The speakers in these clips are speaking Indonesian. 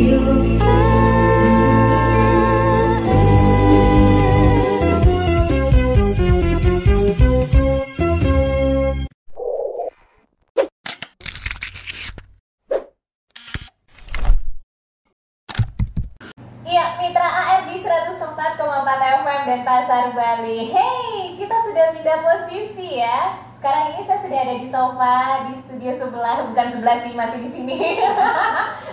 Iya, Mitra AR di 104,4 FM dan Pasar Bali. Hey, kita sudah pindah posisi ya. Sekarang ini saya sudah ada di sofa di studio sebelah, bukan sebelah sih, masih di sini.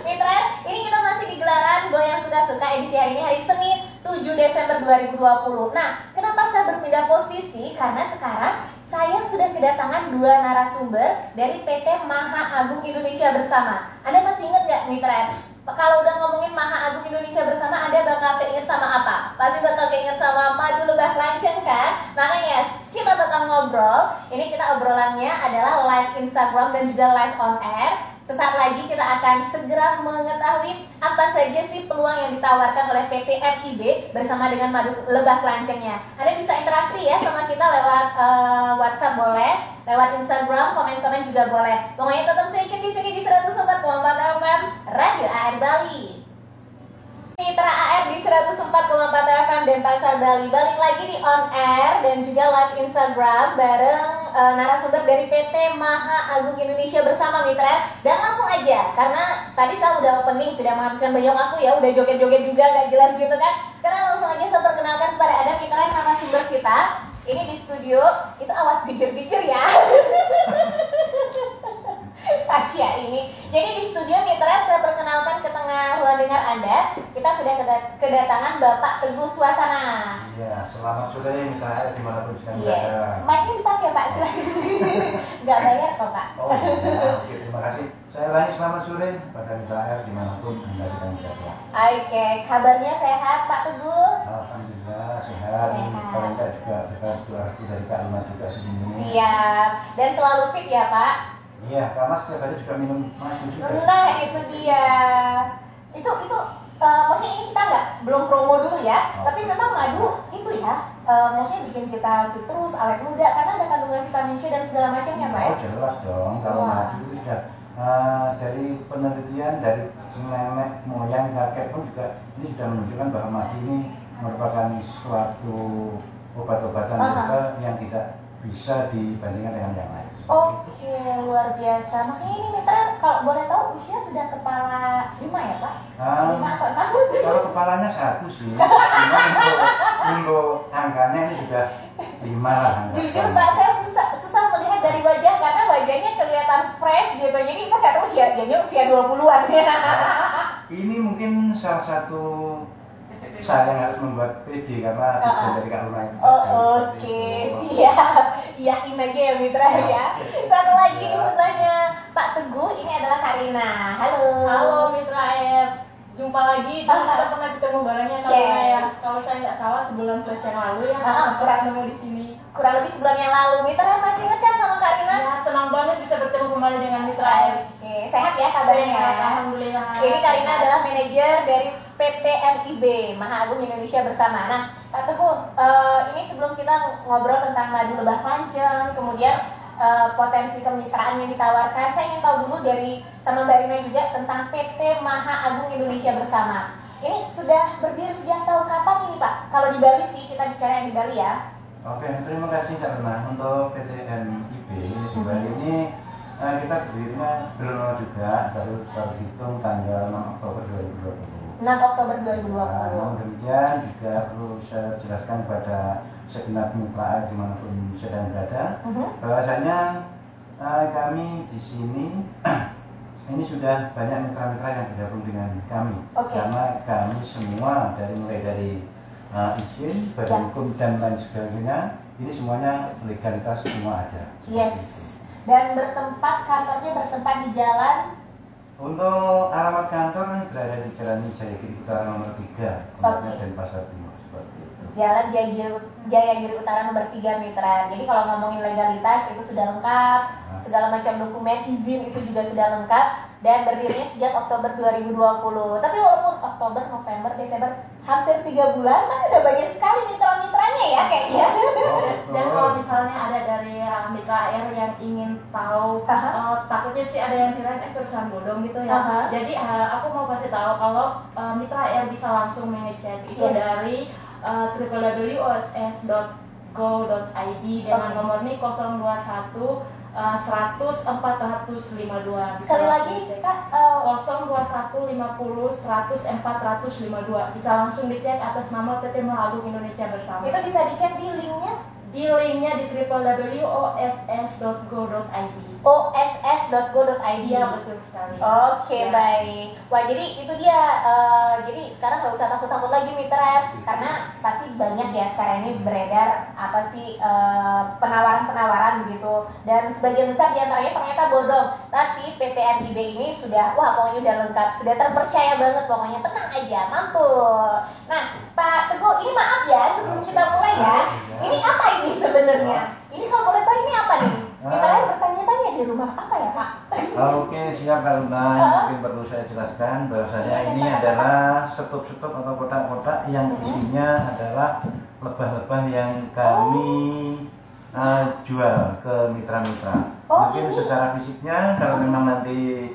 Mitra, ini kita masih di gelaran Goyang Suka-Suka edisi hari ini, hari Senin 7 Desember 2020. Nah, kenapa saya berpindah posisi? Karena sekarang saya sudah kedatangan dua narasumber dari PT Maha Agung Indonesia Bersama. Anda masih ingat nggak, Mitra? Kalau udah ngomongin Maha Agung Indonesia Bersama, Anda bakal keinget sama apa? Pasti bakal keinget sama madu lebah lanceng kan? Makanya kita bakal ngobrol. Ini kita obrolannya adalah live Instagram dan juga live on air. Sesaat lagi kita akan segera mengetahui apa saja sih peluang yang ditawarkan oleh PT MIB bersama dengan madu lebah lancengnya. Anda bisa interaksi ya sama kita lewat WhatsApp boleh, lewat Instagram, komen-komen juga boleh. Pokoknya tetap stay tune di sini di 104,4 FM Radio AR Bali. Mitra AR di 104,4 FM dan Pasar Bali. Balik lagi di on air dan juga live Instagram bareng narasumber dari PT Maha Agung Indonesia Bersama, Mitra. Dan langsung aja, karena tadi saya udah opening, sudah menghabiskan banyak waktu ya, udah joget-joget juga gak jelas gitu kan. Sekarang langsung aja saya perkenalkan kepada Anda, Mitra, narasumber kita. Ini di studio, itu awas gigir-gigir ya. Tasya ini. Jadi di studio Mitra, saya perkenalkan ke tengah ruang dengar Anda. Kita sudah kedatangan Bapak Teguh Suasana. Iya, selamat sore Mitra, dimanapun sekarang Yes. berada. Mic-nya dipakai Pak, silahkan. Nggak bayar kok Pak. Oh iya, oke, terima kasih. Saya ulangi selamat sore pada Mitra dimanapun Anda sedang berada. Oke, kabarnya sehat Pak Teguh? Alhamdulillah sehat. Paling tidak juga berkat doa dari Kak Lima juga sebelumnya. Siap. Dan selalu fit ya Pak? Iya, Kak Mas setiap hari juga minum madu juga. Nah itu dia. Itu maksudnya ini kita belum promo dulu ya, tapi memang madu itu ya, maksudnya bikin kita fit terus, awet muda karena ada kandungan vitamin C dan segala macamnya Pak ya? Oh jelas dong, kalau madu itu sudah dari penelitian dari nenek moyang kakek pun juga ini sudah menunjukkan bahwa madu ini merupakan suatu obat-obatan herbal yang tidak bisa dibandingkan dengan yang lain. Oke, luar biasa. Makanya ini Mitra, kalau boleh tahu usia sudah kepala 5 ya Pak? 5 atau tahun? Kalau kepalanya 1 sih, cuma untuk angkanya ini sudah 5 lah. Jujur Pak, saya susah melihat dari wajah karena wajahnya kelihatan fresh gitu. Jadi saya nggak tahu usia 20-an. Ini mungkin salah satu saya yang harus membuat PD karena dari Kak Luna itu. Oke, siap. Iyain aja ya Mitra ya. Satu lagi di sebelahnya Pak Teguh, ini adalah Karina. Halo. Halo Mitra AR, jumpa lagi. Kita pernah ketemu barengnya kalau saya nggak salah sebulan plus yang lalu ya. Kurang ketemu di sini. Kurang lebih sebulan yang lalu. Mitra masih ingat kan sama Karina? Ya, senang banget bisa bertemu kembali dengan Mitra AR. Oke, sehat ya kabarnya. Alhamdulillah. Ini Karina adalah manajer dari PT MIB Maha Agung Indonesia Bersama. Nah, Pak Teguh, ini sebelum kita ngobrol tentang madu lebah lanceng, kemudian potensi kemitraan yang ditawarkan, saya ingin tahu dulu dari sama Mbak Rina juga tentang PT Maha Agung Indonesia Bersama. Ini sudah berdiri sejak tahun kapan ini Pak? Kalau di Bali sih, kita bicara yang di Bali ya. Oke, terima kasih Kak Luna. Untuk PT MIB di Bali ini kita berdirinya belum juga, baru terhitung tanggal 6 Oktober 2020. 6 Oktober 2020. Namun demikian juga perlu saya jelaskan kepada segenap mitra dimanapun sedang berada, bahwasanya kami di sini ini sudah banyak mitra-mitra yang bergabung dengan kami, karena kami semua mulai dari izin, badan hukum dan lain sebagainya, ini semuanya legalitas semua ada. Yes. Dan kantornya bertempat di jalan. Untuk alamat kantor berada di Jalan Jayagiri Utara nomor 3, kemudian dan Pasar Timur seperti itu. Jalan Jayagiri Utara nomor 3 Mitra. Jadi kalau ngomongin legalitas itu sudah lengkap, segala macam dokumen izin itu juga sudah lengkap dan berdirinya sejak Oktober 2020. Tapi walaupun Oktober, November, Desember hampir 3 bulan, kan udah banyak sekali mitra-mitranya ya kayaknya. Dan kalau misalnya ada dari mitra air yang ingin tahu, takutnya sih ada yang kira perusahaan bodong gitu ya. Jadi aku mau kasih tahu kalau mitra air bisa langsung mengecek itu dari www.oss.go.id dengan nomor nih 021 100 452. Sekali lagi Kak, 021 50 100 452. Bisa langsung dicek atas nama PT Melalui Indonesia Bersama. Itu bisa dicek di linknya? Di linknya di www.oss.go.id. oss.go.id. Iya, betul sekali. Oke, baik. Wah, jadi itu dia. Jadi sekarang nggak usah takut-takut lagi mitra, karena pasti banyak ya sekarang ini beredar apa sih penawaran-penawaran begitu. Dan sebagian besar diantaranya ternyata bodong. Tapi PT RIB ini sudah, wah pokoknya udah lengkap, sudah terpercaya banget pokoknya. Tenang aja, mantul. Nah, Pak Teguh, ini maaf ya sebelum kita mulai ya. Ini apa ini sebenarnya? Ini kalau boleh tahu ini apa nih? Kita bertanya-tanya di rumah apa ya Pak? Oke, siap Kak Luna. Mungkin perlu saya jelaskan bahwasanya ini adalah setup-setup atau kotak-kotak yang isinya adalah lebah-lebah yang kami jual ke mitra-mitra. Mungkin secara fisiknya kalau memang nanti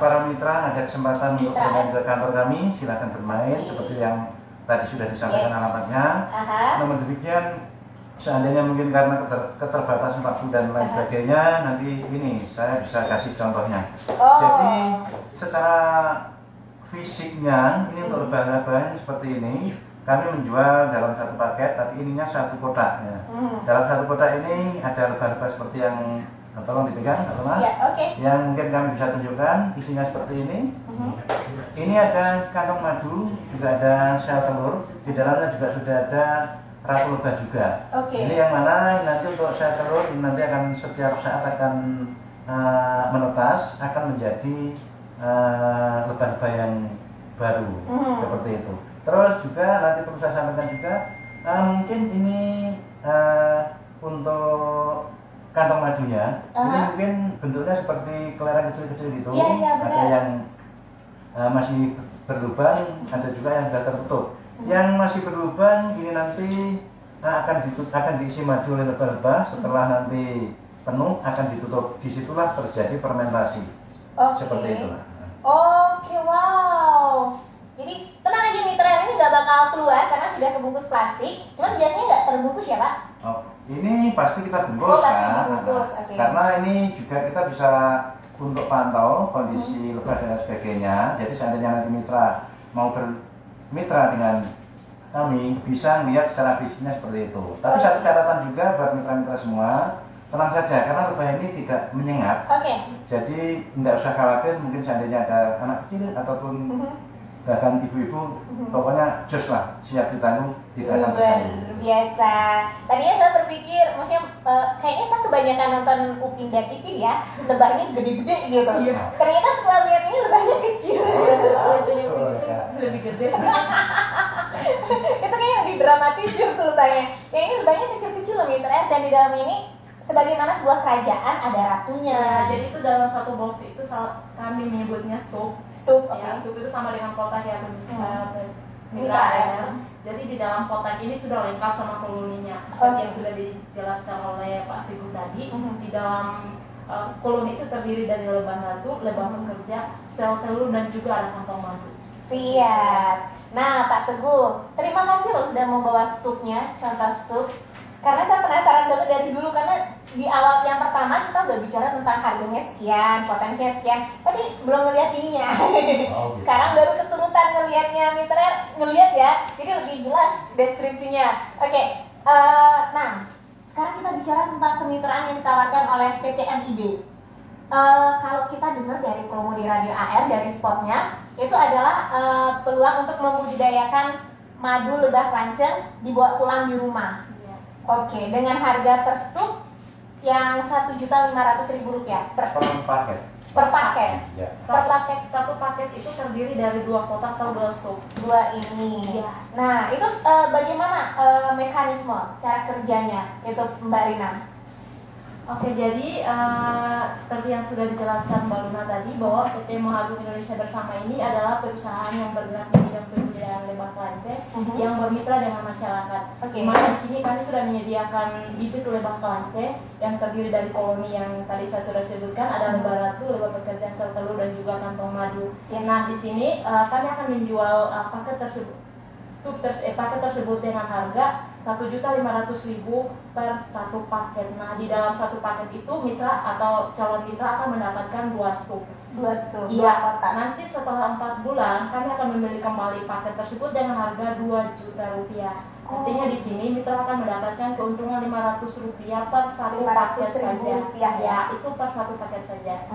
para mitra ada kesempatan untuk bermain ke kantor kami, silakan bermain seperti yang tadi sudah disampaikan alamatnya. Namun demikian, seandainya mungkin karena keterbatasan waktu dan lain sebagainya, nanti ini saya bisa kasih contohnya. Jadi secara fisiknya ini untuk lebah-lebah seperti ini, kami menjual dalam satu paket, tapi ininya satu kotak ya. Dalam satu kotak ini ada lebah-lebah seperti yang tolong dipegang, yang mungkin kami bisa tunjukkan isinya seperti ini. Ini ada kantong madu, juga ada sel telur, di dalamnya juga sudah ada ratu lebah juga. Ini yang mana nanti untuk sel telur ini nanti akan setiap saat akan menetas, akan menjadi lebah-lebah yang baru seperti itu. Terus juga nanti perlu saya sampaikan juga, mungkin ini untuk kantong madunya, ini mungkin bentuknya seperti kelereng kecil-kecil gitu. Ada yang masih berlubang, ada juga yang sudah tertutup. Yang masih berlubang ini nanti akan diisi madu oleh lebah-lebah. Setelah nanti penuh akan ditutup. Disitulah terjadi fermentasi. Seperti itu. Oke, wow. Jadi tenang aja mitra, ini nggak bakal keluar karena sudah kebungkus plastik. Cuman biasanya nggak terbungkus ya Pak? Ini pasti kita bungkus kan. Karena ini juga kita bisa untuk pantau kondisi lebah dan sebagainya. Jadi seandainya nanti mitra mau bermitra dengan kami, bisa melihat secara fisiknya seperti itu. Tapi satu catatan juga buat mitra-mitra semua, tenang saja karena lebah ini tidak menyengat. Jadi tidak usah khawatir, mungkin seandainya ada anak kecil ataupun bahkan ibu-ibu, pokoknya jos lah, siap ditanggung, tidak akan luar biasa. Tadinya saya berpikir, maksudnya kayaknya saya kebanyakan nonton Upin dan Ipin ya, lebahnya gede-gede gitu. Ternyata setelah lihat ini lebahnya kecil. Lebih gede. Itu kayaknya didramatisir tuh lebahnya. Yang ini lebahnya kecil-kecil loh mitra, dan di dalam ini sebagaimana sebuah kerajaan ada ratunya. Jadi itu dalam satu box itu kami menyebutnya stup. Stup, stup itu sama dengan kotak ya pemirsa mitra ya. Jadi di dalam kotak ini sudah lengkap sama koloninya seperti yang sudah dijelaskan oleh Pak Teguh tadi. Di dalam koloni itu terdiri dari lebah ratu, lebah pekerja, sel telur dan juga ada kantong madu. Siap. Nah Pak Teguh, terima kasih loh sudah membawa stupnya, contoh stup. Karena saya penasaran banget dari dulu, karena di awal yang pertama kita udah bicara tentang harganya sekian, potensinya sekian, tapi belum ngeliat ininya. Sekarang baru keturutan ngelihatnya mitra, ngelihat ya, jadi lebih jelas deskripsinya. Nah sekarang kita bicara tentang kemitraan yang ditawarkan oleh PT MIB. Kalau kita dengar dari promo di Radio AR, dari spotnya, itu adalah peluang untuk membudidayakan madu lebah lanceng dibawa pulang di rumah. Dengan harga per stup yang Rp1.500.000 per paket. Per paket. Per paket. Satu paket itu terdiri dari 2 kotak atau 2 stup. 2 ini. Nah, itu bagaimana mekanisme cara kerjanya itu Mbak Rina? Oke, jadi seperti yang sudah dijelaskan Mbak Luna tadi bahwa PT Maha Agung Indonesia Bersama ini adalah perusahaan yang bergerak di bidang pembudidayaan lebah kelance yang bermitra dengan masyarakat. Oke. Di mana di sini kami sudah menyediakan bibit lebah kelance yang terdiri dari koloni yang tadi saya sudah sebutkan, ada lebah ratu, lebah pekerja, sel telur dan juga kantong madu. Yes. Nah, di sini kami akan menjual paket tersebut dengan harga Rp1.500.000 per satu paket. Nah, di dalam satu paket itu mitra atau calon mitra akan mendapatkan 2 stuk. 2 stuk, 2 Iya, kotak. nanti setelah 4 bulan kami akan membeli kembali paket tersebut dengan harga Rp2 juta. Artinya di sini mitra akan mendapatkan keuntungan Rp500 per satu paket saja. Ya. Itu per satu paket saja.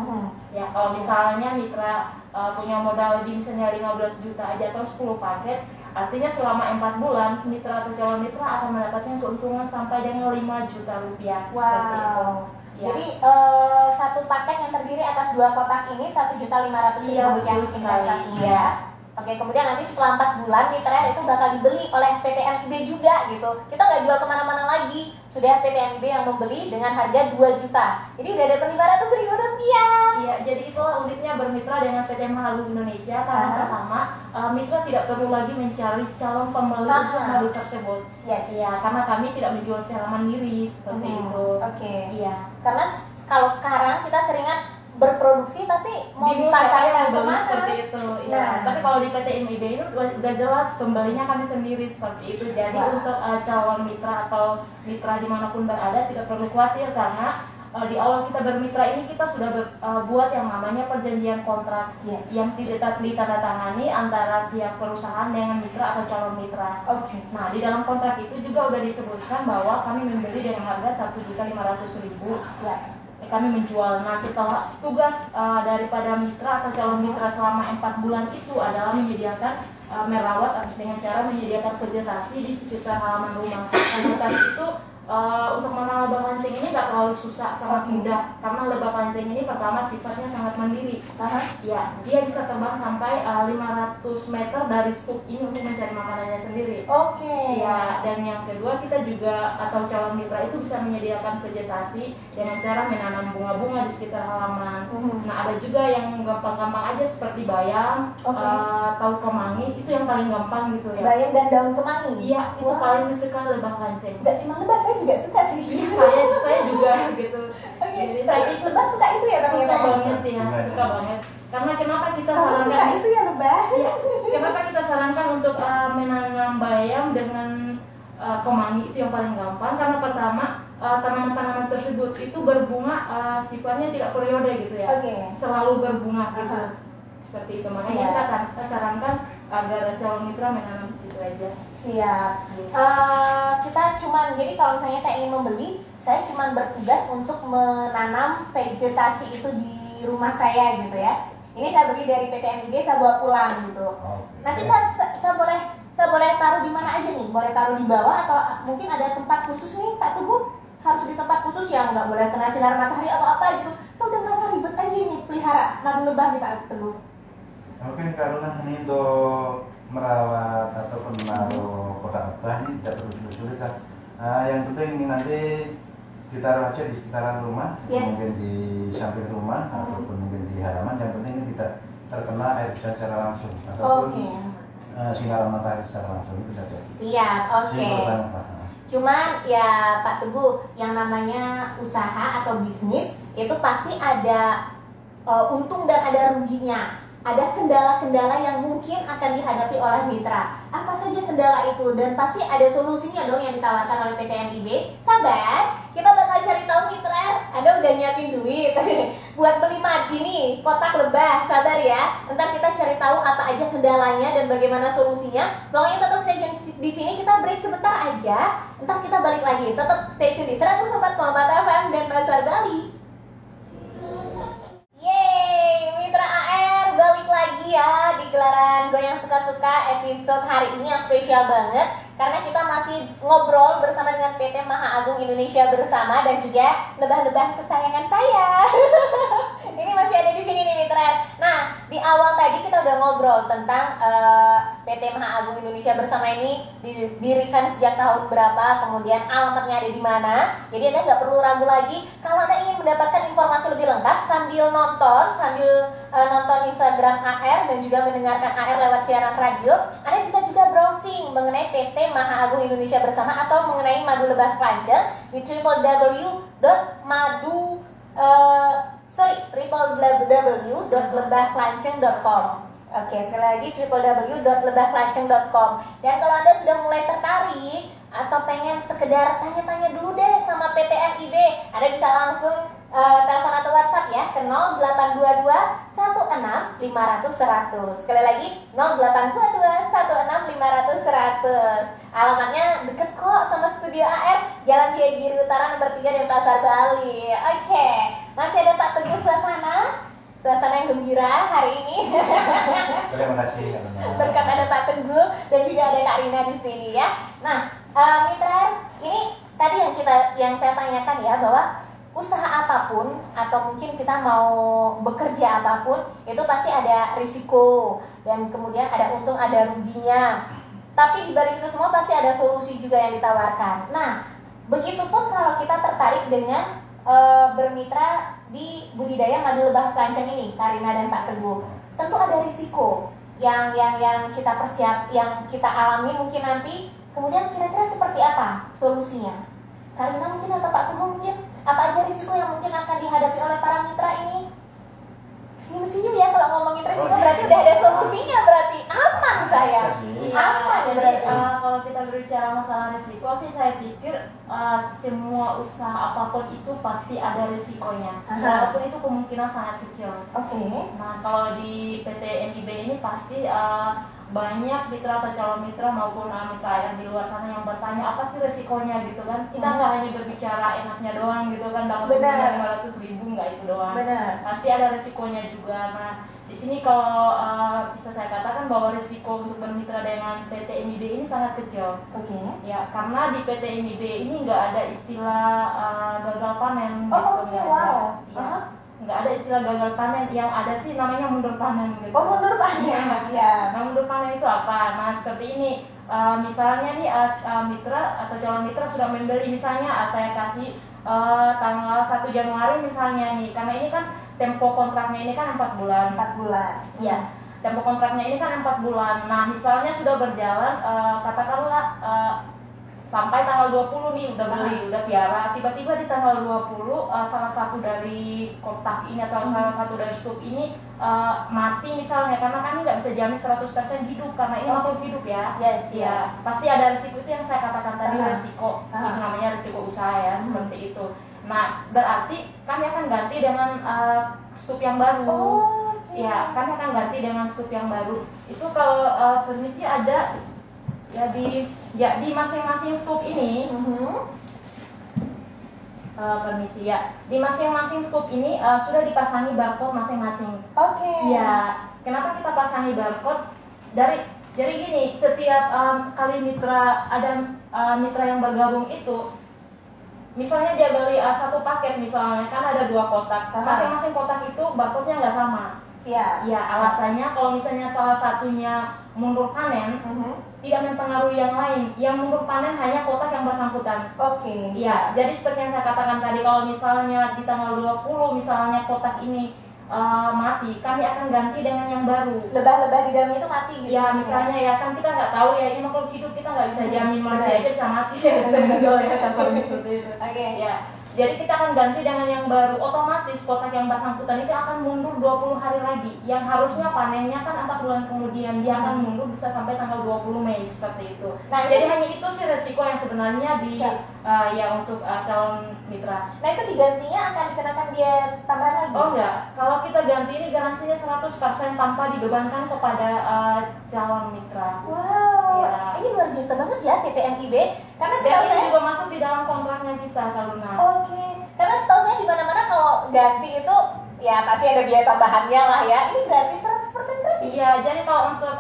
Ya, kalau misalnya mitra punya modal di misalnya 15 juta aja atau 10 paket, artinya selama 4 bulan mitra atau calon mitra akan mendapatkan keuntungan sampai dengan Rp5 juta. Seperti itu. Ya. Jadi satu paket yang terdiri atas 2 kotak ini Rp1.500.000 Iya, betul sekali. investasinya ya. Oke, kemudian nanti setelah 4 bulan mitra itu bakal dibeli oleh PT MIB juga gitu. Kita nggak jual kemana-mana lagi. Sudah PT MIB yang membeli dengan harga 2 juta. Jadi udah dapat Rp500.000. Iya, jadi itulah uniknya bermitra dengan PT Maha Agung Indonesia. Karena pertama, mitra tidak perlu lagi mencari calon pembeli untuk madu tersebut. Yes. Iya, karena kami tidak menjual secara mandiri seperti itu. Oke. Iya. Karena kalau sekarang kita seringan berproduksi tapi mau Bingung siapa dipasarkan yang beli kemana? seperti itu. Ya. Nah. Tapi kalau di PT MIB ini udah jelas pembelinya kami sendiri seperti itu. Jadi untuk calon mitra atau mitra dimanapun berada tidak perlu khawatir karena di awal kita bermitra ini kita sudah buat yang namanya perjanjian kontrak yang tidak ditandatangani antara pihak perusahaan dengan mitra atau calon mitra. Oke. Nah, di dalam kontrak itu juga sudah disebutkan bahwa kami membeli dengan harga Rp1.500.000. Siap. Kami menjual. Nah, setelah tugas daripada mitra atau calon mitra selama 4 bulan itu adalah menyediakan merawat dengan cara menyediakan vegetasi di sekitar halaman rumah. Vegetasi itu untuk menanam lebah pancing ini nggak terlalu susah, sangat mudah karena lebah pancing ini pertama sifatnya sangat mandiri. Ya, dia bisa terbang sampai 500 meter dari stuk ini untuk mencari makanannya sendiri. Oke. Ya, dan yang kedua kita juga atau calon mitra itu bisa menyediakan vegetasi dengan cara menanam bunga-bunga di sekitar halaman. Nah, ada juga yang gampang-gampang aja seperti bayam, tahu kemangi, itu yang paling gampang gitu ya. Bayam dan daun kemangi. Iya, itu paling disuka lebah pancing. Gak cuma lebah, saya juga suka sih. Saya juga gitu. Jadi saya ikut lebah suka itu ya suka ternyata. banget ya, suka banget. Karena kenapa kita Kamu suka sarankan itu ya lebah? Iya, kenapa kita sarankan untuk menanam bayam dengan kemangi itu yang paling gampang? Karena pertama tanaman-tanaman tersebut itu berbunga sifatnya tidak periode gitu ya. Selalu berbunga gitu. Seperti itu, makanya kita sarankan agar calon mitra menanam gitu aja. Siap. Kita cuman, jadi kalau misalnya saya ingin membeli, saya cuman bertugas untuk menanam vegetasi itu di rumah saya gitu ya. Ini saya beli dari PT MIB, saya bawa pulang gitu. Nanti saya boleh taruh di mana aja nih? Boleh taruh di bawah atau mungkin ada tempat khusus nih Pak Teguh? Harus di tempat khusus yang nggak boleh kena sinar matahari atau apa gitu. Saya udah merasa ribet aja nih pelihara madu lebah nih Pak Teguh. Oke, karena ini untuk merawat ataupun menaruh kotak lebah ini tidak perlu sulit-sulit lah. Yang penting ini nanti ditaruh aja di sekitaran rumah, mungkin di samping rumah ataupun mungkin di halaman. Yang penting ini tidak terkena air hujan secara langsung ataupun sinar matahari secara langsung, itu saja. Siap, oke. Cuman ya Pak Teguh, yang namanya usaha atau bisnis itu pasti ada untung dan ada ruginya. Ada kendala-kendala yang mungkin akan dihadapi oleh mitra. Apa saja kendala itu? Dan pasti ada solusinya dong yang ditawarkan oleh PT MIB. Sabar, kita bakal cari tahu mitra. Anda udah nyiapin duit buat beli madu nih, kotak lebah. Sabar ya. Ntar kita cari tahu apa aja kendalanya dan bagaimana solusinya. Pokoknya tetap stay tune di sini, kita break sebentar aja. Ntar kita balik lagi. Tetap stay tune di 104,4 FM dan Pasar Bali. Ya, di gelaran Goyang Suka-Suka episode hari ini yang spesial banget karena kita masih ngobrol bersama dengan PT Maha Agung Indonesia Bersama dan juga lebah-lebah kesayangan saya. Ini masih ada di sini nih mitra. Nah, di awal tadi kita udah ngobrol tentang PT Maha Agung Indonesia Bersama ini didirikan sejak tahun berapa, kemudian alamatnya ada di mana. Jadi Anda nggak perlu ragu lagi. Kalau Anda ingin mendapatkan informasi lebih lengkap sambil nonton Instagram AR dan juga mendengarkan AR lewat siaran radio, Anda bisa juga browsing mengenai PT Maha Agung Indonesia Bersama atau mengenai Madu Lebah Klanceng di www.lebahklanceng.com. Oke, sekali lagi www.lebahklanceng.com. Dan kalau Anda sudah mulai tertarik atau pengen sekedar tanya-tanya dulu deh sama PT MIB, Anda bisa langsung telepon atau WhatsApp ya ke 0822 16 500 100. Sekali lagi 0822 16 500 100. Alamatnya deket kok sama Studio AR, Jalan Giri Utara nomor 3 Denpasar, Bali. Oke, masih ada Pak Teguh suasana yang gembira hari ini. Terima kasih. Berkat ada Pak Teguh dan juga ada Kak Rina di sini ya. Nah, Mitra, ini tadi yang saya tanyakan ya, bahwa usaha apapun atau mungkin kita mau bekerja apapun itu pasti ada risiko dan kemudian ada untung ada ruginya. Tapi di balik itu semua pasti ada solusi juga yang ditawarkan. Nah, begitupun kalau kita tertarik dengan bermitra di budidaya madu lebah klanceng ini, Karina dan Pak Teguh, tentu ada risiko yang kita yang kita alami mungkin nanti. Kemudian kira-kira seperti apa solusinya? Karina mungkin atau Pak Teguh mungkin, apa aja risiko yang mungkin akan dihadapi oleh para mitra ini? Senyum-senyum ya kalau ngomongin risiko, berarti udah ada solusinya, berarti aman saya. Aman ya berarti. Kalau kita berbicara masalah risiko sih, saya pikir semua usaha apapun itu pasti ada risikonya. Walaupun itu kemungkinan sangat kecil. Oke. Nah, kalau di PT MIB ini pasti banyak mitra atau calon mitra maupun mitra yang di luar sana yang bertanya apa sih resikonya gitu kan. Kita nggak hanya berbicara enaknya doang gitu kan, dapat 500.000 nggak itu doang. Benar. Pasti ada resikonya juga. Nah, di sini kalau bisa saya katakan bahwa risiko untuk bermitra dengan PT MIB ini sangat kecil. Oke. Ya, karena di PT MIB ini nggak ada istilah gagal panen. Oh, gitu, oke, wow. Ya. Nggak ada istilah gagal panen, yang ada sih namanya mundur panen gitu. Oh, mundur panen ya. Nah, mundur panen itu apa? Nah, seperti ini, misalnya nih mitra atau calon mitra sudah membeli, misalnya saya kasih tanggal 1 Januari misalnya nih, karena ini kan tempo kontraknya ini kan 4 bulan. 4 bulan. Iya, tempo kontraknya ini kan 4 bulan. Nah, misalnya sudah berjalan, katakanlah sampai tanggal 20 nih udah beli, udah piara, tiba-tiba di tanggal 20 salah satu dari kotak ini atau salah satu dari stok ini mati misalnya, karena kami nggak bisa jamin 100% hidup karena ini makhluk hidup ya. Yes. Pasti ada risiko, itu yang saya katakan tadi, risiko. Itu namanya risiko usaha ya, seperti itu. Nah, berarti kami akan ganti dengan stok yang baru. Ya, kami akan ganti dengan stok yang baru. Itu kalau permisi ada ya di masing-masing scoop ini, permisi ya, di masing-masing scoop ini sudah dipasangi barcode masing-masing. Oke. Ya, kenapa kita pasangi barcode? Jadi gini, setiap kali mitra ada mitra yang bergabung itu, misalnya dia beli satu paket misalnya, kan ada 2 kotak, masing-masing kotak itu barcode-nya nggak sama. Siap. Ya, alasannya kalau misalnya salah satunya mundur panen, tidak mempengaruhi yang lain. Yang mundur panen hanya kotak yang bersangkutan. Oke. Ya, jadi seperti yang saya katakan tadi, kalau misalnya di tanggal 20 misalnya kotak ini mati, kami akan ganti dengan yang baru. Lebah-lebah di dalam itu mati gitu. Ya, misalnya ya kan kita nggak tahu ya, ini makhluk hidup, kita nggak bisa jamin manusia aja bisa mati ya, bisa meninggal ya, kasarnya seperti itu. Oke. Ya. Jadi kita akan ganti dengan yang baru, otomatis kotak yang bersangkutan itu akan mundur 20 hari lagi. Yang harusnya panennya kan 4 bulan kemudian, dia akan mundur bisa sampai tanggal 20 Mei seperti itu. Nah, jadi hanya itu sih resiko yang sebenarnya di ya untuk calon mitra. Nah, itu digantinya akan dikenakan dia tambahan lagi? Oh enggak, kalau kita ganti ini garansinya 100% tanpa dibebankan kepada calon mitra. Wow, ya. Ini luar biasa banget ya PT MIB. Karena Dan setahu itu saya juga masuk di dalam kontraknya kita, Karuna. Oke. Karena setahu saya di mana-mana kalau ganti itu ya pasti ada biaya tambahannya lah ya. Ini gratis 100% gratis. Iya, jadi kalau untuk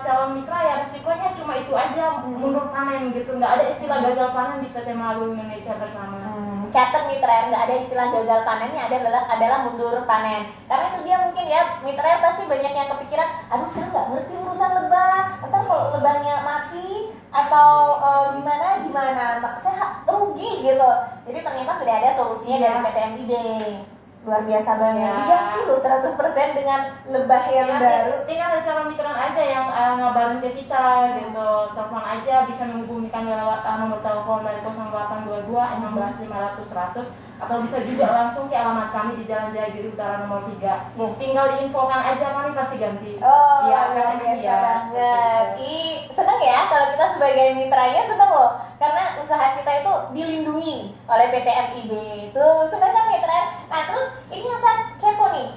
calon mitra ya risikonya cuma itu aja, mundur panen gitu. Nggak ada istilah gagal panen di PT Maha Agung Indonesia Bersama. catat mitra, nggak ada istilah gagal panennya, adalah mundur panen. Karena itu dia mungkin ya, mitra pasti banyak yang kepikiran, aduh saya nggak ngerti urusan lebah, ntar kalau lebahnya mati atau gimana, saya rugi gitu. Jadi ternyata sudah ada solusinya dari PT MIB. Luar biasa banget, diganti loh 100% dengan lebah yang baru. Tinggal ada calon mitra aja yang ngabarin ke kita gitu, telepon aja, bisa menghubungi kami lewat nomor telepon dari 0822 16 500 100, atau bisa juga langsung ke alamat kami di Jalan Jaya Giri Utara nomor 3. Tinggal diinfokan aja, kami pasti ganti. Luar biasa banget. Seneng ya kalau kita sebagai mitranya, seneng loh, karena usaha kita itu dilindungi oleh PT MIB. Tuh, seneng kan mitra? Nah, terus ini yang saya kepo nih,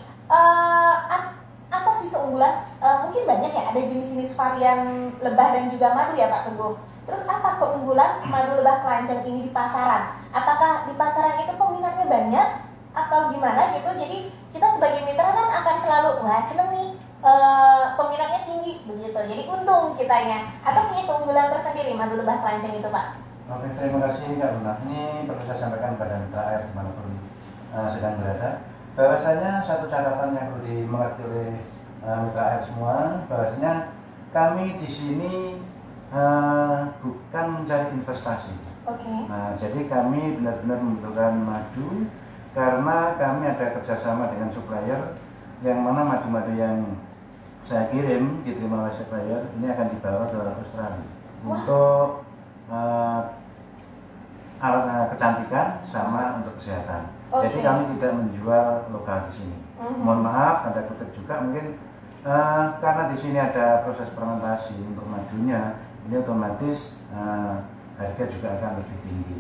apa sih keunggulan? Mungkin banyak ya, ada jenis-jenis varian lebah dan juga madu ya Pak Teguh. Terus apa keunggulan madu lebah kelanceng ini di pasaran? Apakah di pasaran itu peminatnya banyak atau gimana gitu? Jadi kita sebagai mitra kan akan selalu, wah seneng nih, peminatnya tinggi begitu, jadi untung kitanya. Atau punya keunggulan tersendiri madu lebah kelanceng itu Pak? Oke, terima kasih Kak Luna. Ini perlu saya sampaikan pada mitra air dimanapun sedang berada, bahwasanya satu catatan yang perlu dimengerti oleh mitra air semua, bahwasanya kami di sini bukan mencari investasi. Nah, jadi kami benar-benar membutuhkan madu karena kami ada kerjasama dengan supplier, yang mana madu-madu yang saya kirim diterima oleh supplier ini akan dibawa ke Australia untuk alat kecantikan sama untuk kesehatan. Jadi kami tidak menjual lokal di sini. Mohon maaf, tanda kutip juga mungkin karena di sini ada proses fermentasi untuk madunya, ini otomatis harga juga akan lebih tinggi.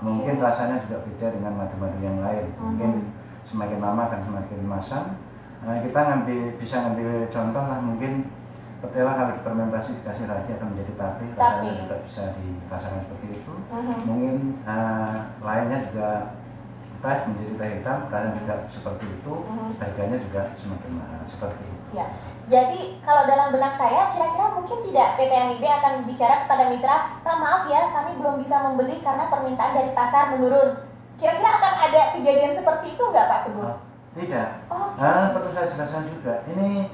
Mungkin rasanya juga beda dengan madu-madu yang lain. Mungkin semakin lama akan semakin masam. Kita bisa ngambil contoh lah, mungkin ketela kalau difermentasi dikasih lagi akan menjadi tapi, rasanya juga bisa dirasakan seperti itu. Mungkin lainnya juga teh menjadi teh hitam, rasanya juga seperti itu. Harganya juga semakin mahal seperti itu. Ya. Jadi kalau dalam benak saya, kira-kira mungkin tidak PT MIB akan bicara kepada mitra, Pak maaf ya, kami belum bisa membeli karena permintaan dari pasar menurun. Kira-kira akan ada kejadian seperti itu nggak Pak Teguh? Tidak. Perlu saya jelaskan juga. Ini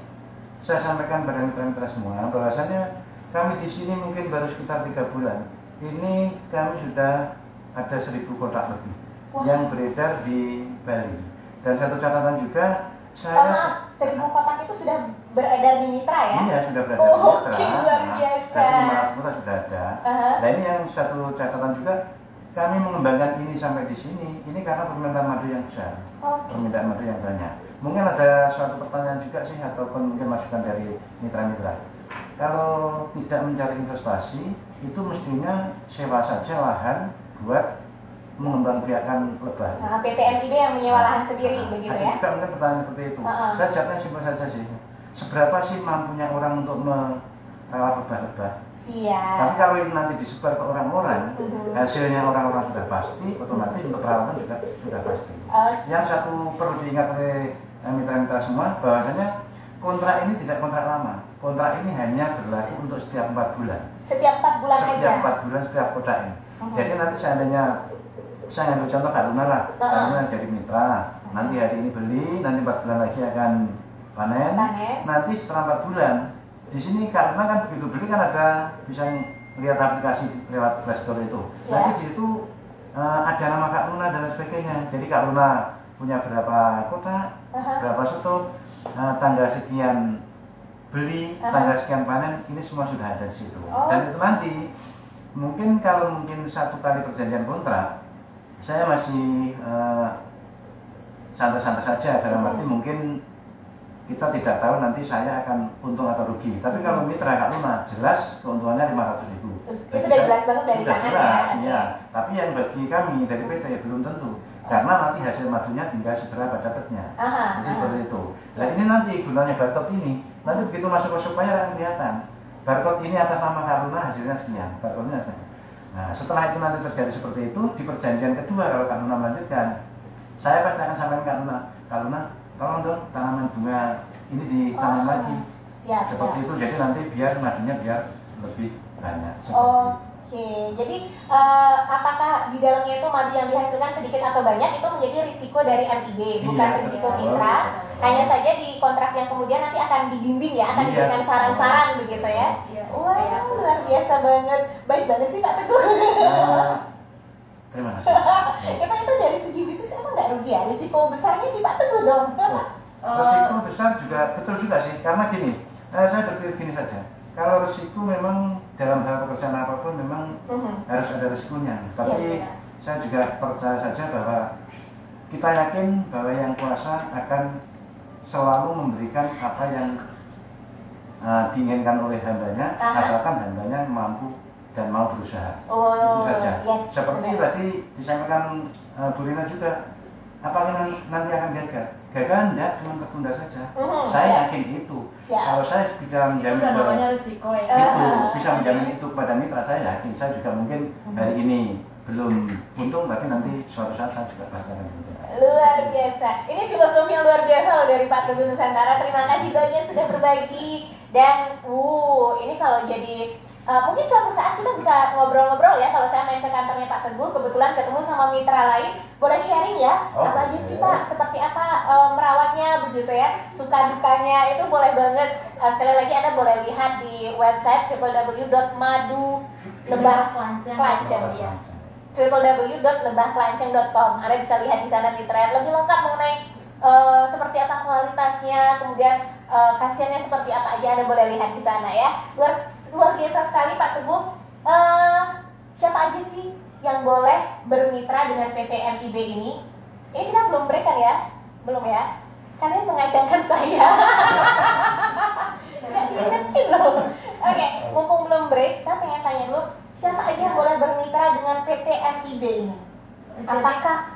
saya sampaikan pada mitra-mitra semua, bahwasanya kami di sini mungkin baru sekitar 3 bulan. Ini kami sudah ada 1000 kotak lebih yang beredar di Bali. Dan satu catatan juga, saya 1000 kotak itu sudah beredar di mitra ya? Iya, sudah beredar di mitra. Luar biasa. Dari 500 sudah ada. Nah, ini yang satu catatan juga, kami mengembangkan ini sampai di sini, ini karena permintaan madu yang besar, permintaan madu yang banyak. Mungkin ada suatu pertanyaan juga sih, ataupun mungkin masukan dari mitra-mitra. Kalau tidak mencari investasi, itu mestinya sewa saja lahan buat mengembangbiakan lebah. Nah, PT MIB yang menyewa lahan sendiri, begitu ya? Juga mungkin pertanyaan seperti itu. Saya jawabnya simpel saja sih. Seberapa sih mampunya orang untuk merawat lebah-lebah? Siap. Tapi kalau ini nanti disebar ke orang-orang, hasilnya orang-orang sudah pasti, otomatis untuk perawatan juga sudah pasti. Yang satu perlu diingat oleh mitra-mitra semua, bahwasanya kontrak ini tidak kontrak lama. Kontrak ini hanya berlaku untuk setiap 4 bulan. Setiap 4 bulan aja? Setiap 4 bulan setiap kotak ini. Jadi nanti seandainya, saya ambil contoh Kak Luna lah, Kak Luna jadi mitra, nanti hari ini beli, nanti 4 bulan lagi akan panen. Nanti setelah 4 bulan, di sini Kak Luna kan begitu beli kan ada, bisa lihat aplikasi lewat Play Store itu. Nanti di situ ada nama Kak Luna dan sebagainya. Jadi Kak Luna punya berapa kotak, berapa stok, tanggal sekian beli, tanggal sekian panen, ini semua sudah ada di situ. Dan itu nanti mungkin kalau mungkin 1 kali perjanjian kontrak, saya masih santai-santai saja, dalam arti mungkin kita tidak tahu nanti saya akan untung atau rugi. Tapi kalau mitra Kak Luna, jelas keuntungannya 500.000. Itu udah jelas banget dari tangan ya. Tapi yang bagi kami dari PT ya belum tentu, karena nanti hasil madunya tinggal seberapa dapatnya. Jadi seperti itu. Dan ini nanti gunanya barcode ini, nanti begitu masuk ke supplier akan kelihatan barcode ini atas nama Kak Luna hasilnya sekian, barcode-nya sekian. Nah, setelah itu nanti terjadi seperti itu, di perjanjian kedua kalau Kak Luna melanjutkan, saya pasti akan sampaikan Kak Luna, tolong dong tanaman bunga ini ditanam lagi. Seperti itu, jadi nanti biar madunya biar lebih banyak. Oke, jadi apakah di dalamnya itu madu yang dihasilkan sedikit atau banyak itu menjadi risiko dari MIB, bukan Iya, risiko betul. mitra. Hanya saja di kontrak yang kemudian nanti akan dibimbing ya, akan Iya, diberikan saran-saran begitu ya. Iya, Wah, iya. luar biasa banget. Baik banget sih Pak Teguh. Terima kasih. Itu dari segi bisnis emang nggak rugi ya? Risiko besarnya di Pak Teguh dong. Resiko besar juga betul juga sih, karena gini, saya berpikir gini saja. Kalau resiko memang dalam hal pekerjaan apapun memang harus ada resikonya. Tapi saya juga percaya saja bahwa kita yakin bahwa yang kuasa akan selalu memberikan apa yang diinginkan oleh hambanya, asalkan hambanya mampu dan mau berusaha. Itu saja. Seperti tadi disampaikan Bu Rina juga, apakah nanti akan gagal? Gagal enggak, cuma tertunda saja. Saya yakin itu. Kalau saya bisa menjamin itu namanya risiko ya. Itu bisa menjamin itu kepada mitra, saya yakin saya juga mungkin hari ini belum untung, tapi nanti suatu saat saya juga pasti akan untung. Luar biasa. Ini filosofi yang luar biasa loh dari Pak Teguh Nusantara. Terima kasih banyak sudah berbagi. Dan ini kalau jadi mungkin suatu saat kita bisa ngobrol-ngobrol ya. Kalau saya main ke kantornya Pak Teguh, kebetulan ketemu sama mitra lain, boleh sharing ya. Apa aja sih Pak? Seperti apa merawatnya begitu ya? Suka dukanya itu boleh banget. Sekali lagi Anda boleh lihat di website www.lebahkelanceng.com. Anda bisa lihat di sana mitra lebih lengkap mengenai seperti apa kualitasnya, kemudian khasiatnya seperti apa aja Anda boleh lihat di sana ya. Luar biasa sekali Pak Teguh. Siapa aja sih yang boleh bermitra dengan PT MIB ini? Ini kita belum break kan ya? Belum ya? Kalian mengajangkan saya. Nggak ingetin loh. Oke, mumpung belum break, saya pengen tanya dulu, siapa aja yang boleh bermitra dengan PT MIB ini? Apakah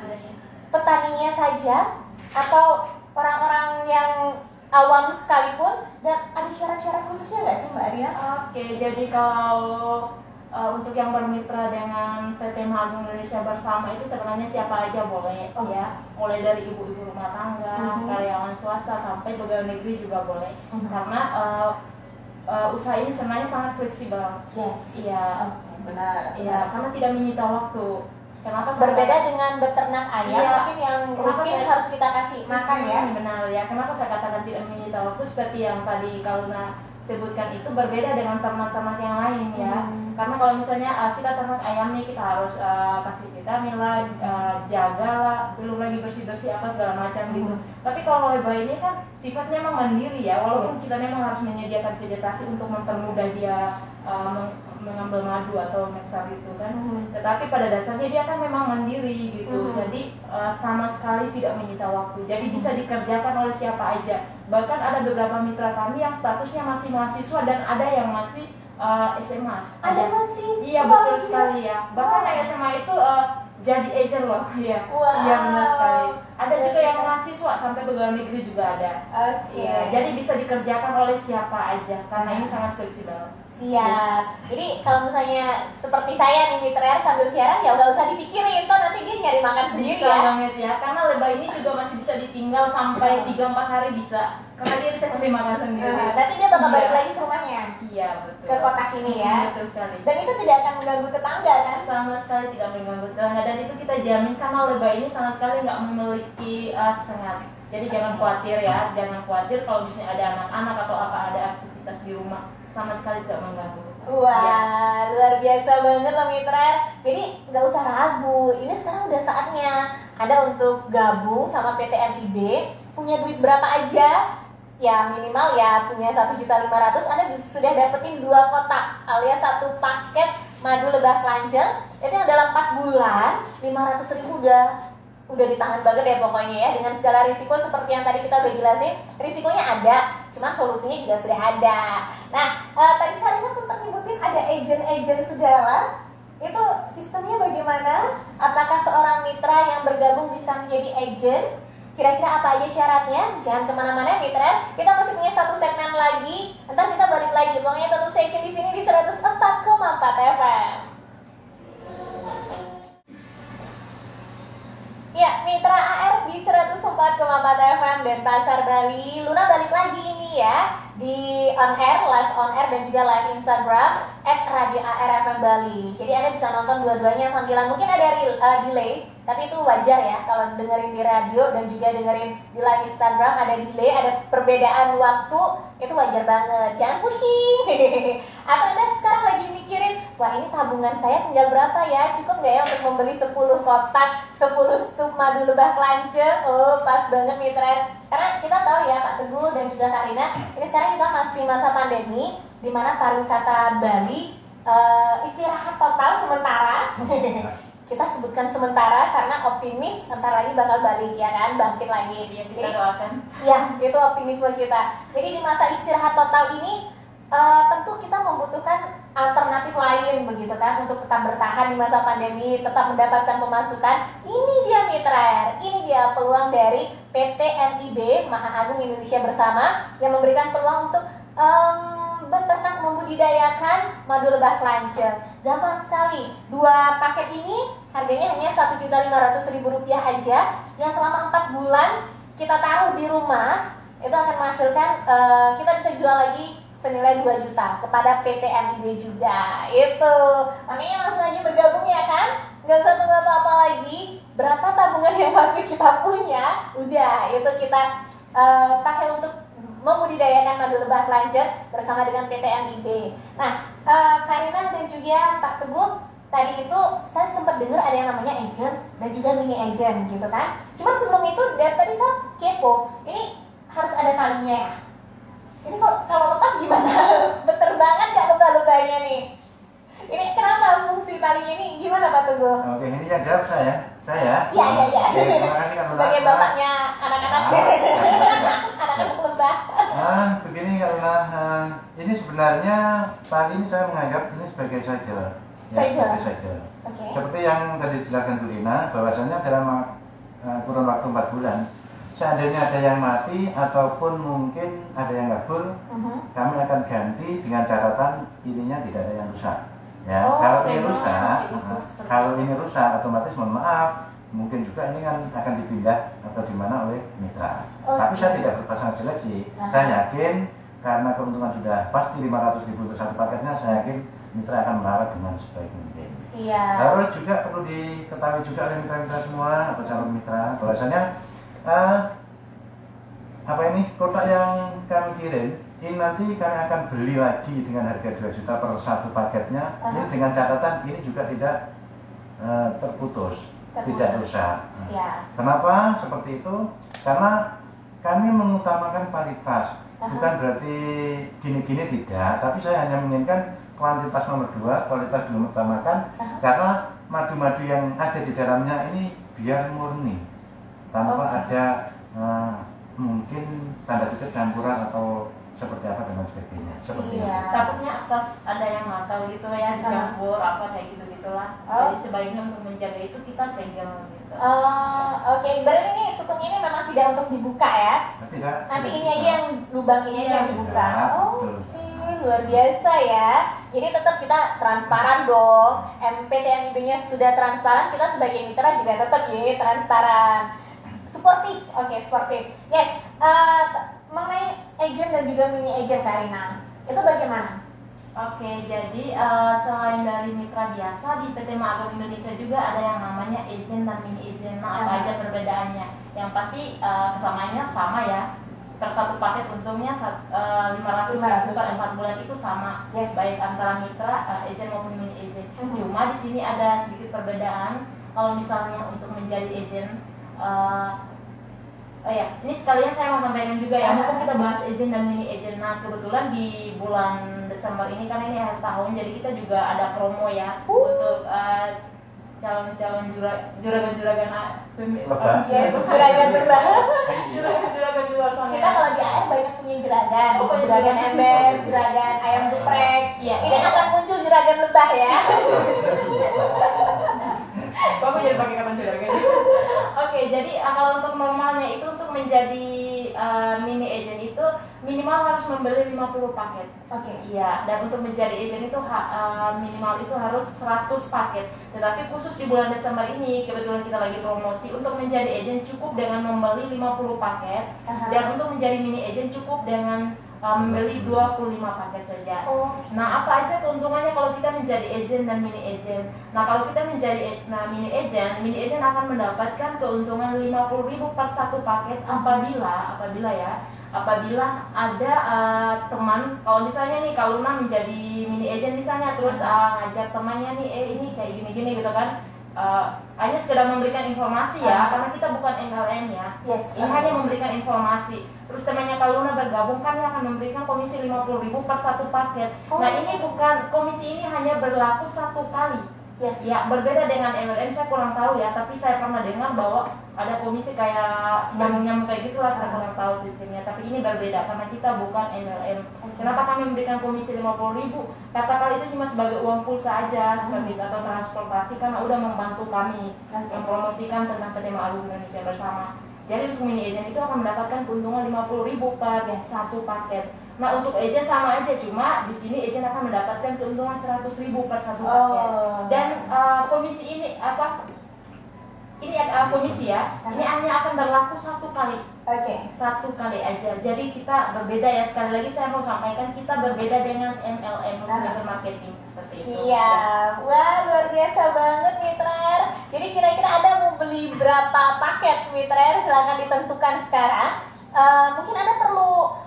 petaninya saja atau orang-orang yang awam sekalipun, dan ada syarat-syarat khususnya nggak sih Mbak Aria? Oke, jadi kalau untuk yang bermitra dengan PT Magung Indonesia Bersama itu sebenarnya siapa aja boleh ya, mulai dari ibu-ibu rumah tangga, karyawan swasta sampai pegawai negeri juga boleh, karena usaha ini sebenarnya sangat fleksibel. Iya, benar. Iya, karena tidak menyita waktu. Kenapa Berbeda dengan beternak ayam, mungkin yang rutin harus kita kasih makan ya. Benar ya. Kenapa saya katakan tidak menyita waktu seperti yang tadi Kaluna sebutkan, itu berbeda dengan ternak-ternak yang lain ya. Karena kalau misalnya kita ternak ayam nih, kita harus kasih vitamin lah, jaga lah, belum lagi bersih-bersih apa segala macam gitu. Tapi kalau leba ini kan sifatnya memang mandiri ya, walaupun kita memang harus menyediakan vegetasi untuk mempermudah dia mengambil madu atau nektar itu kan, tetapi pada dasarnya dia kan memang mandiri gitu. Jadi sama sekali tidak menyita waktu, jadi bisa dikerjakan oleh siapa aja. Bahkan ada beberapa mitra kami yang statusnya masih mahasiswa dan ada yang masih SMA. Ada masih? Iya betul sekali ya. Bahkan yang SMA itu jadi agent loh, iya. Iya benar sekali. Ada juga yang mahasiswa sampai pegawai negeri juga ada. Ya, jadi bisa dikerjakan oleh siapa aja karena ini sangat fleksibel. Siap. Jadi kalau misalnya seperti saya nih mitra sambil siaran ya udah usah dipikirin, toh nanti dia nyari makan sendiri bisa ya. Banget ya, karena lebah ini juga masih bisa ditinggal sampai 3-4 hari bisa, karena dia bisa cari makan sendiri. Nanti dia bakal balik lagi ke rumahnya. Iya betul. Ke kotak ini ya. Betul sekali. Dan itu tidak akan mengganggu tetangga kan? Sama sekali tidak mengganggu tetangga, dan itu kita jamin karena lebah ini sama sekali nggak memiliki sengat. Jadi jangan khawatir ya, jangan khawatir kalau misalnya ada anak-anak atau apa ada aktivitas di rumah, sama sekali tidak mengganggu. Wah, luar biasa banget loh mitra. Jadi nggak usah ragu, ini sekarang udah saatnya Anda untuk gabung sama PT MIB. Punya duit berapa aja? Ya minimal ya punya 1.500.000, Anda sudah dapetin 2 kotak alias 1 paket madu lebah kelanceng. Itu yang dalam 4 bulan 500.000 udah di tangan banget ya pokoknya ya, dengan segala risiko seperti yang tadi kita udah jelasin. Risikonya ada, cuman solusinya juga sudah ada. Nah, tadi Karina sempat nyebutin ada agent-agent segala. Itu sistemnya bagaimana? Apakah seorang mitra yang bergabung bisa menjadi agent? Kira-kira apa aja syaratnya? Jangan kemana-mana mitra, kita masih punya 1 segmen lagi. Ntar kita balik lagi, pokoknya tetap stay tune di sini di 104,4 FM. Ya, mitra AR di 104,4 FM dan Pasar Bali. Luna balik lagi ini ya. di on air, live on air dan juga live Instagram @radioarfm Bali. Jadi Anda bisa nonton dua-duanya sambilan, mungkin ada delay, tapi itu wajar ya kalau dengerin di radio dan juga dengerin di live Instagram ada delay, ada perbedaan waktu, itu wajar banget. Jangan pusing. Atau Anda sekarang lagi mikirin, wah ini tabungan saya tinggal berapa ya? Cukup nggak ya untuk membeli 10 kotak, 10 stup madu lebah kelancer? Oh, pas banget mitra. Karena kita tahu ya Pak Teguh dan juga Kak Rina, ini sekarang kita masih masa pandemi, di mana pariwisata Bali istirahat total sementara. Kita sebutkan sementara karena optimis ntar lagi bakal balik ya kan, bangkit lagi. Iya, kita doakan. Ya, itu optimisme kita. Jadi di masa istirahat total ini tentu kita membutuhkan alternatif lain begitu kan untuk tetap bertahan di masa pandemi, tetap mendapatkan pemasukan. Ini dia mitra, ini dia peluang dari PT MIB Maha Agung Indonesia Bersama yang memberikan peluang untuk beternak membudidayakan madu lebah kelancer. Gampang sekali. 2 paket ini harganya hanya Rp1.500.000 aja, yang selama 4 bulan kita taruh di rumah itu akan menghasilkan kita bisa jual lagi senilai 2 juta kepada PT MIB juga. Itu makanya langsung aja bergabung ya kan, nggak usah tunggu apa-apa lagi. Berapa tabungan yang masih kita punya, udah itu kita pakai untuk membudidayakan madu lebah kelancer bersama dengan PT MIB. Nah, Kak Rina dan juga Pak Teguh, tadi itu saya sempat dengar ada yang namanya agent dan juga mini agent gitu kan. Cuman sebelum itu dari tadi saya kepo, ini harus ada talinya ya. Ini kalau lepas gimana? Beter banget gak luka-lukanya nih? Ini kenapa fungsi talinya ini gimana Pak Teguh? Oke, ini yang jawab saya. Iya. Oke, terima kasih Kak Lula. Sebagai bapaknya anak-anak anak-anak lebah. Begini karena ini sebenarnya tali ini saya menganggap ini sebagai segel. Sebagai segel. Okay. Seperti yang tadi dijelaskan Bu Rina, bahwasannya dalam kurun waktu 4 bulan, seandainya ada yang mati ataupun mungkin ada yang kabur, kami akan ganti dengan catatan ininya tidak ada yang rusak. Ya, kalau ini rusak, otomatis mohon maaf, mungkin juga ini kan akan dipindah atau dimana oleh mitra. Tapi saya tidak berpasang seleksi. Saya yakin karena keuntungan sudah pasti 500.000 untuk satu paketnya, saya yakin mitra akan merawat dengan sebaik mungkin. Siap. Lalu juga perlu diketahui juga oleh mitra-mitra semua atau calon mitra, bahwasanya kotak yang kami kirim ini nanti kami akan beli lagi dengan harga 2 juta per satu paketnya. Ini dengan catatan ini juga tidak terputus, tidak rusak. Kenapa seperti itu? Karena kami mengutamakan kualitas, bukan berarti gini-gini tidak, tapi saya hanya menginginkan kuantitas nomor 2, kualitas belum utamakan, karena madu-madu yang ada di dalamnya ini biar murni, tanpa ada mungkin tanda kutip campuran atau seperti apa dan sebagainya. Seperti itu. Takutnya atas ada yang nakal gitu ya, dicampur apa kayak gitu-gitulah. Jadi sebaiknya untuk menjaga itu kita segel gitu. Oke. Berarti ini tutungnya ini memang tidak untuk dibuka ya? Tidak. Nanti ini aja yang lubang ini aja yang dibuka. Oke, luar biasa ya. Jadi tetap kita transparan dong. PT MIB-nya sudah transparan, kita sebagai mitra juga tetap ya transparan. Sportif, oke, sportif. Yes, mengenai agent dan juga mini agent Karina, itu bagaimana? Oke, jadi selain dari mitra biasa di PT Maha Agung Indonesia juga ada yang namanya agent dan mini agent. Nah, apa aja perbedaannya? Yang pasti kesamaannya sama ya. Per satu paket untungnya 500 per 4 bulan itu sama, baik antara mitra, agent maupun mini agent. Cuma di sini ada sedikit perbedaan. Kalau misalnya untuk menjadi agent, ini sekalian saya mau sampaikan juga ya, mumpung kita bahas agent dan mini agent. Nah, kebetulan di bulan Desember ini kan ini akhir tahun, jadi kita juga ada promo ya untuk calon-calon juragan juragan luar sana. Kita kalau di AR banyak punya juragan, juragan ember, juragan ayam geprek. Ini akan muncul juragan lebah ya. Kamu jadi pakai kata juragan. Oke, jadi kalau untuk normalnya itu untuk menjadi mini agent itu minimal harus membeli 50 paket. Iya, dan untuk menjadi agent itu minimal itu harus 100 paket. Tetapi khusus di bulan Desember ini kebetulan kita lagi promosi, untuk menjadi agent cukup dengan membeli 50 paket dan untuk menjadi mini agent cukup dengan membeli 25 paket saja. Nah, apa aja keuntungannya kalau kita menjadi agent dan mini agent? Nah, kalau kita menjadi mini agent akan mendapatkan keuntungan 50.000 per satu paket apabila ada teman, kalau misalnya nih kalau Luna menjadi mini agent misalnya terus ngajak temannya nih ini kayak gini-gini gitu kan. Hanya sekedar memberikan informasi ya, karena kita bukan MLM ya. Ini hanya memberikan informasi. Terus temannya kalau Luna bergabung, kami akan memberikan komisi 50.000 per satu paket. Nah, ini bukan, komisi ini hanya berlaku satu kali. Ya, berbeda dengan MLM, saya kurang tahu ya, tapi saya pernah dengar bahwa ada komisi kayak nyamuk kayak gitulah, saya kurang tahu sistemnya. Tapi ini berbeda karena kita bukan MLM. Kenapa kami memberikan komisi 50.000? Katakan itu cuma sebagai uang pulsa aja seperti itu, atau transportasi, karena udah membantu kami mempromosikan tentang PT Agung Indonesia Bersama. Jadi untuk mini agent itu akan mendapatkan keuntungan 50.000 per satu paket. Nah, untuk agent sama aja, cuma di sini agent akan mendapatkan keuntungan 100.000 per satu paket. Dan komisi ini komisi ya, ini hanya akan berlaku satu kali. Satu kali aja. Jadi kita berbeda ya, sekali lagi saya mau sampaikan kita berbeda dengan MLM, multilevel marketing seperti itu. Siap. Wah, luar biasa banget Mitra. Jadi kira-kira Anda mau beli berapa paket Mitra? Silahkan ditentukan sekarang. Mungkin Anda perlu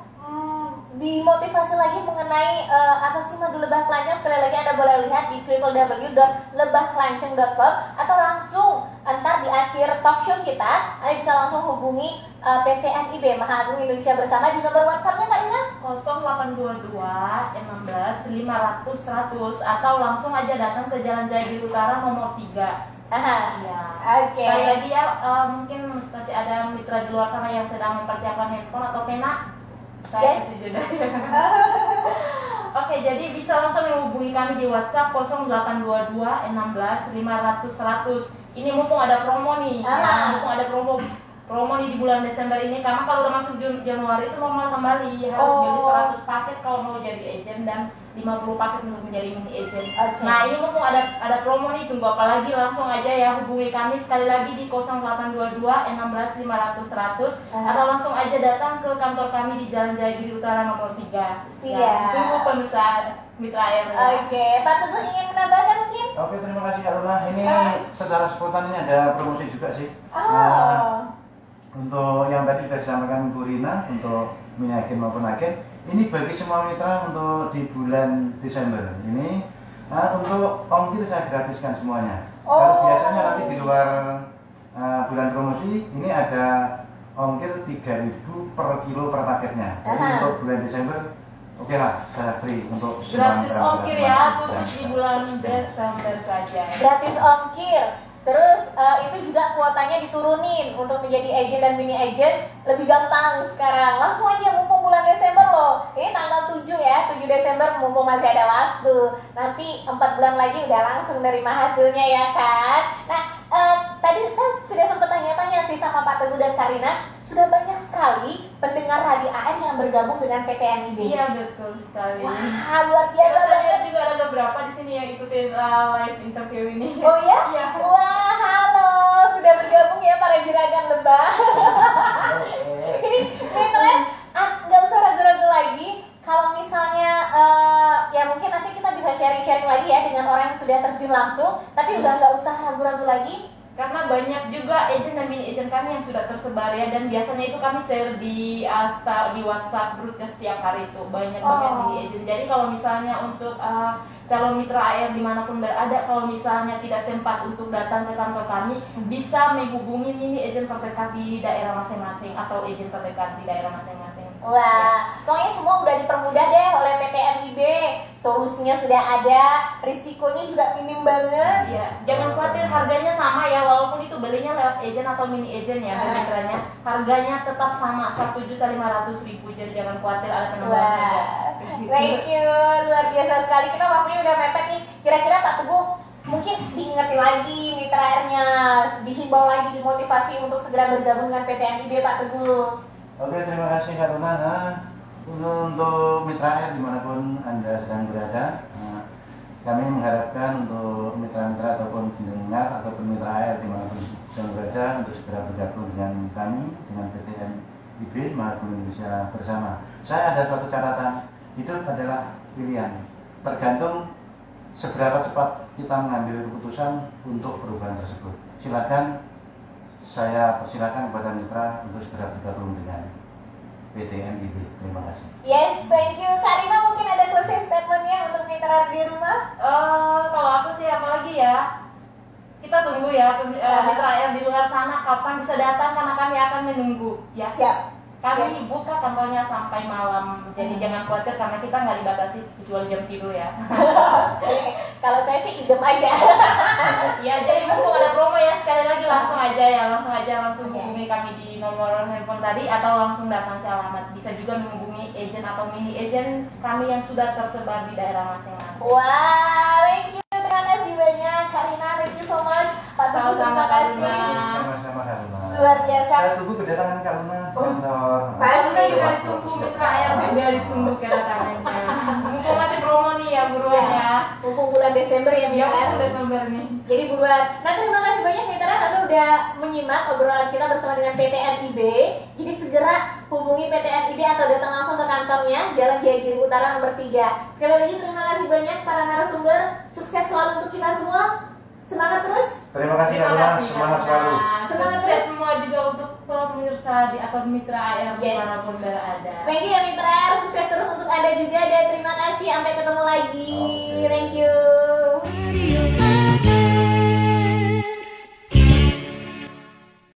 dimotivasi lagi mengenai apa sih madu lebah kelanceng. Sekali lagi Anda boleh lihat di www.lebahkelanceng.com atau langsung ntar di akhir talk show kita Anda bisa langsung hubungi PT NIB Maha Agung Indonesia Bersama di nomor WhatsApp-nya Kak Ina 0822 16 500 100 atau langsung aja datang ke Jalan Jaya Biru Utara nomor 3. Iya. Sekali lagi ya, mungkin masih ada mitra di luar sana yang sedang mempersiapkan handphone atau pena. Oke, jadi bisa langsung menghubungi kami di WhatsApp 0822 16 500 100. Ini mumpung ada promo nih, mumpung ada promo nih di bulan Desember ini, karena kalau udah masuk Januari itu normal kembali, harus beli 100 paket kalau mau jadi agent dan 50 paket untuk menjadi mini agent. Nah, ini mumpung ada promo nih, tunggu apa lagi, langsung aja ya hubungi kami sekali lagi di 0822 16 500 100 atau langsung aja datang ke kantor kami di Jalan Jaya Giri Utara nomor 3. Siap. Ya, tunggu pemirsa Mitra Air. Pak Teguh ingin menambahkan mungkin? Terima kasih Kak Luna. Ini secara spontan ini ada promosi juga sih. Untuk yang tadi sudah disampaikan Bu Rina untuk mini agen maupun agen, ini bagi semua mitra untuk di bulan Desember ini untuk ongkir saya gratiskan semuanya. Kalau biasanya nanti di luar bulan promosi ini ada ongkir 3.000 per kilo per paketnya. Jadi untuk bulan Desember oke lah, saya free untuk gratis ongkir ya, khusus di bulan Desember saja. Gratis ongkir. Terus itu juga kuotanya diturunin untuk menjadi agent dan mini agent lebih gampang sekarang. Langsung aja mumpung bulan Desember loh. Ini tanggal 7 ya, 7 Desember mumpung masih ada waktu. Nanti 4 bulan lagi udah langsung nerima hasilnya ya kan. Nah, tadi saya sudah sempat tanya-tanya sih sama Pak Teguh dan Karina. Sudah banyak sekali pendengar Radio AR yang bergabung dengan PT NIB. Iya, betul sekali. Wah, luar biasa banget. Juga ada beberapa di sini yang ikutin live interview ini. Oh ya? Iya. Wah, halo. Sudah bergabung ya para juragan lebah. Ini Mitra, nggak usah ragu-ragu lagi. Kalau misalnya ya mungkin nanti kita bisa sharing-sharing lagi ya dengan orang yang sudah terjun langsung. Tapi udah nggak usah ragu-ragu lagi. Karena banyak juga agent dan mini agent kami yang sudah tersebar ya, dan biasanya itu kami share di WhatsApp group setiap hari itu banyak banget mini agent. Jadi kalau misalnya untuk calon mitra AR dimanapun berada, kalau misalnya tidak sempat untuk datang ke kantor kami, bisa menghubungi mini agent terdekat di daerah masing-masing atau agent terdekat di daerah masing-masing. Wah, pokoknya semua udah dipermudah deh oleh PT NIB. Solusinya sudah ada, risikonya juga minim banget. Iya, jangan khawatir, harganya sama ya, walaupun itu belinya lewat agent atau mini agent ya, mitranya. Harganya tetap sama 1.500.000, jadi jangan khawatir ada penambahan harga. Thank you, luar biasa sekali. Kita waktunya udah mepet nih. Kira-kira Pak Teguh mungkin diingetin lagi mitra airnya, dihimbau lagi, dimotivasi untuk segera bergabung dengan PT NIB Pak Teguh. Oke, terima kasih Kak Luna. Untuk mitra air dimanapun Anda sedang berada, kami mengharapkan untuk mitra-mitra ataupun pendengar ataupun mitra air dimanapun sedang berada untuk segera bergabung dengan kami, dengan PT NIB Maha Agung Indonesia Bersama. Saya ada suatu catatan, hidup adalah pilihan. Tergantung seberapa cepat kita mengambil keputusan untuk perubahan tersebut. Silakan, saya persilakan kepada mitra untuk segera bergabung dengan PT MIB. Terima kasih. Yes, thank you. Karina mungkin ada closing statementnya untuk mitra di rumah? Kalau aku sih apalagi ya, kita tunggu ya mitra yang di luar sana kapan bisa datang karena kami akan menunggu. Ya. Siap. Kami buka kantornya sampai malam, jadi jangan khawatir karena kita nggak dibatasi kecuali jam tidur ya. Kalau saya sih idem aja. Ya, jadi mumpung ada promo ya, sekali lagi langsung hubungi kami di nomor handphone tadi atau langsung datang ke alamat. Bisa juga menghubungi agent atau mini agent kami yang sudah tersebar di daerah masing-masing. Wah, thank you. Terima kasih banyak Karina, thank you so much. Pak Teguh, terima kasih. Sama-sama Karuna. Luar biasa. Saya tunggu kedatangan Karuna kantor. Pasti juga ditunggu mitra yang juga ditunggu kedatangannya. Mumpung masih promo nih ya buruan ya. Mumpung bulan Desember ya, Ya, Mitra. Desember nih. Jadi buruan. Nah, terima kasih banyak Mitra, Anda udah menyimak obrolan kita bersama dengan PT MIB. Jadi segera hubungi PT MIB atau datang langsung ke kantornya, Jalan Giagiri Utara nomor 3. Sekali lagi terima kasih banyak para narasumber. Sukses selalu untuk kita semua. Semangat terus. Terima kasih Karuna, semangat selalu. Semangat Sukses terus. semua juga untuk pemirsa di atau mitra AR dimanapun berada. Thank you ya Mitra, sukses terus untuk Anda juga dan terima kasih. Sampai ketemu lagi. Oke. Thank you.